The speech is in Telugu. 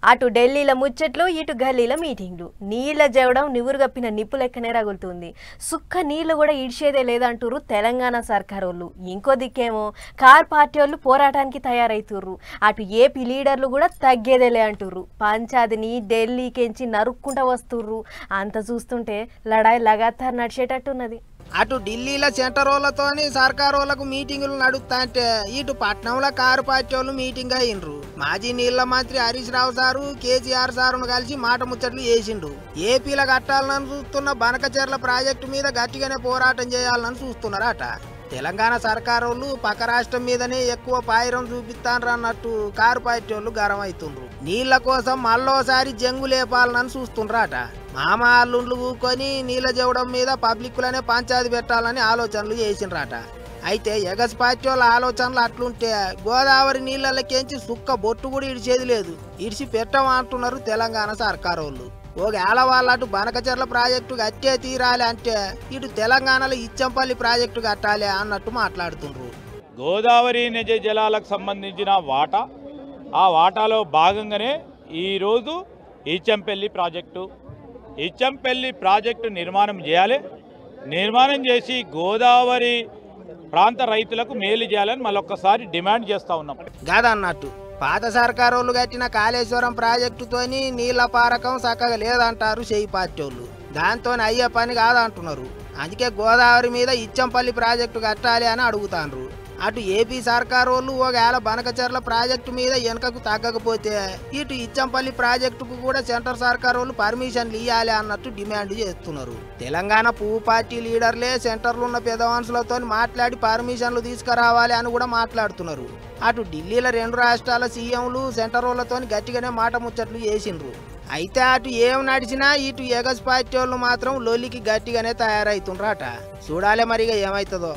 అటు ఢిల్లీల ముచ్చట్లు ఇటు గల్లీల మీటింగ్లు నీళ్ళ జవడం నివురుగప్పిన నిప్పు లెక్కనే రగులుతుంది. సుక్క నీళ్లు కూడా ఇడిచేదే లేదంటుర్రు తెలంగాణ సర్కారోళ్ళు. ఇంకో దిక్కేమో కార్ పార్టీ వాళ్ళు పోరాటానికి తయారైతుర్రు. అటు ఏపీ లీడర్లు కూడా తగ్గేదేలే అంటుర్రు. పంచాదిని ఢిల్లీకెంచి నరుక్కుంటా వస్తుర్రు. అంత చూస్తుంటే లడాయి లగాతార్ నడిచేటట్టున్నది. అటు ఢిల్లీలో సెంటర్ వాళ్ళతోని సర్కార్ వాళ్ళకు మీటింగులు నడుస్తా అంటే ఇటు పట్నంలో కారు పార్టీ వాళ్ళు మీటింగ్ అయినరు. మాజీ నీళ్ల మంత్రి హరీష్ రావు సారు కేసీఆర్ సారును కలిసి మాట ముచ్చట్లు చేసిండు. ఏపీలో కట్టాలని చూస్తున్న బనకచెర్ల ప్రాజెక్టు మీద గట్టిగానే పోరాటం చేయాలని చూస్తున్నారట. తెలంగాణ సర్కారు వాళ్ళు పక్క రాష్ట్రం మీదనే ఎక్కువ పాయిరం చూపిస్తాన్రు అన్నట్టు కారు పార్టీ వాళ్ళు గరం అవుతుండ్రు. నీళ్ల కోసం మళ్ళోసారి జంగు లేపాలని చూస్తుండ్రట. మామ అల్లుండ్లు కూకొని నీళ్ళ జవడం మీద పబ్లిక్లనే పంచాయతీ పెట్టాలని ఆలోచనలు చేసిండ్రట. అయితే ఎగస్ పార్టీ వాళ్ళ ఆలోచనలు అట్లుంటే గోదావరి నీళ్ళకెంచి సుక్క బొట్టు కూడా ఇడిచేది లేదు. ఇడిచి పెట్టమంటున్నారు తెలంగాణ సర్కారు వాళ్ళు. ఒకవేళ వాళ్ళు అటు బనకచెర్ల ప్రాజెక్టు కట్టే తీరాలి అంటే ఇటు తెలంగాణలో ఇచ్చంపల్లి ప్రాజెక్టు కట్టాలి అన్నట్టు మాట్లాడుతుండ్రు. గోదావరి నిజ జలాలకు సంబంధించిన వాటా, ఆ వాటాలో భాగంగానే ఈరోజు ఇచ్చంపల్లి ప్రాజెక్టు నిర్మాణం చేయాలి. నిర్మాణం చేసి గోదావరి ప్రాంత రైతులకు మేలు చేయాలని మళ్ళొక్కసారి డిమాండ్ చేస్తూ ఉన్నాం. కాదన్నట్టు పాత సర్కారు వాళ్ళు కట్టిన కాళేశ్వరం ప్రాజెక్టుతోని నీళ్ల పారకం చక్కగా లేదంటారు చేయి పార్టీ వాళ్ళు. దాంతో అయ్యే పని కాదంటున్నారు. అందుకే గోదావరి మీద ఇచ్చంపల్లి ప్రాజెక్టు కట్టాలి అని అడుగుతాండ్రు. అటు ఏపీ సర్కారు వాళ్ళు ఒకవేళ బనకచెర్ల ప్రాజెక్టు మీద వెనకకు తగ్గకపోతే ఇటు ఇచ్చంపల్లి ప్రాజెక్టుకు కూడా సెంటర్ సర్కారు వాళ్ళు పర్మిషన్లు ఇవ్వాలి అన్నట్టు డిమాండ్ చేస్తున్నారు. తెలంగాణ పువ్వు పార్టీ లీడర్లే సెంటర్లో ఉన్న పెద్ద మనుషులతో మాట్లాడి పర్మిషన్లు తీసుకురావాలి అని కూడా మాట్లాడుతున్నారు. అటు ఢిల్లీలో రెండు రాష్ట్రాల సీఎంలు సెంటర్ వాళ్ళతో గట్టిగానే మాట ముచ్చట్లు చేసిండ్రు. అయితే అటు ఏం నడిచినా ఇటు ఎగస్ పార్టీ వాళ్ళు మాత్రం లొల్లికి గట్టిగానే తయారైతుండ్రట. చూడాలే మరిగా ఏమవుతుందో.